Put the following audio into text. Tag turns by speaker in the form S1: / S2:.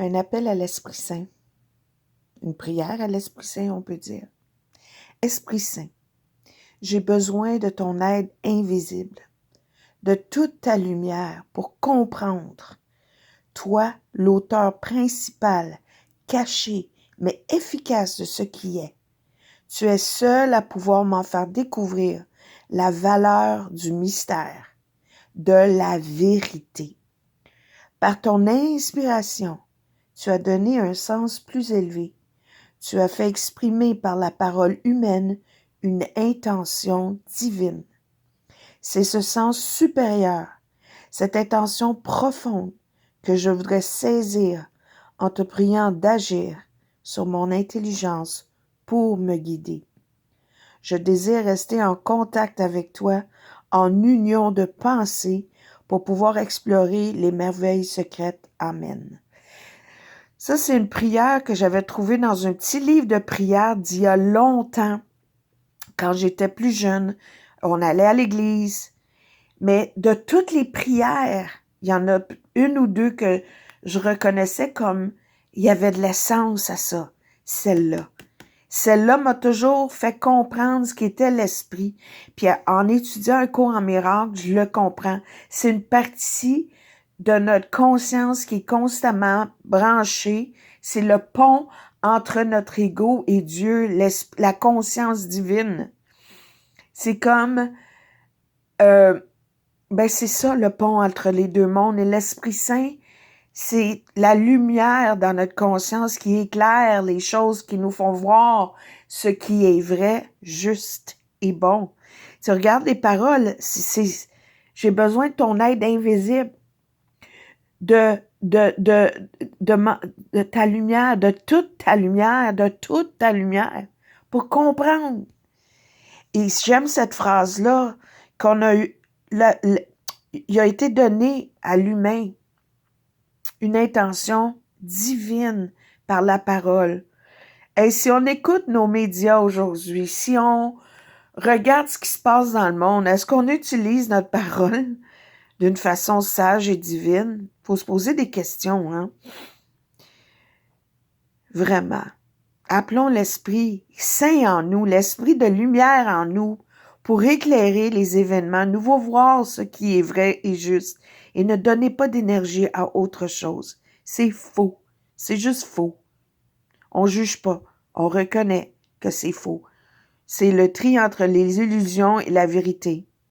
S1: Un appel à l'Esprit Saint. Une prière à l'Esprit Saint, on peut dire. Esprit Saint, j'ai besoin de ton aide invisible, de toute ta lumière pour comprendre. Toi, l'auteur principal, caché, mais efficace de ce qui est. Tu es seul à pouvoir m'en faire découvrir la valeur du mystère, de la vérité. Par ton inspiration, tu as donné un sens plus élevé. Tu as fait exprimer par la parole humaine une intention divine. C'est ce sens supérieur, cette intention profonde que je voudrais saisir en te priant d'agir sur mon intelligence pour me guider. Je désire rester en contact avec toi, en union de pensée, pour pouvoir explorer les merveilles secrètes. Amen. Ça, c'est une prière que j'avais trouvée dans un petit livre de prière d'il y a longtemps, quand j'étais plus jeune. On allait à l'église, mais de toutes les prières, il y en a une ou deux que je reconnaissais comme il y avait de l'essence à ça, celle-là. Celle-là m'a toujours fait comprendre ce qu'était l'esprit. Puis en étudiant un cours en miracle, je le comprends. C'est une partie de notre conscience qui est constamment branchée. C'est le pont entre notre ego et Dieu, la conscience divine. C'est comme, c'est ça le pont entre les deux mondes. Et l'Esprit Saint, c'est la lumière dans notre conscience qui éclaire les choses, qui nous font voir ce qui est vrai, juste et bon. Tu regardes les paroles, j'ai besoin de ton aide invisible, de ta lumière, de toute ta lumière, pour comprendre. Et j'aime cette phrase-là qu'on a eu, il a été donné à l'humain une intention divine par la parole. Et si on écoute nos médias aujourd'hui, si on regarde ce qui se passe dans le monde, est-ce qu'on utilise notre parole d'une façon sage et divine? Il faut se poser des questions, hein? Vraiment. Appelons l'Esprit Saint en nous, l'Esprit de lumière en nous, pour éclairer les événements, nous voir ce qui est vrai et juste, et ne donnez pas d'énergie à autre chose. C'est faux. C'est juste faux. On juge pas. On reconnaît que c'est faux. C'est le tri entre les illusions et la vérité.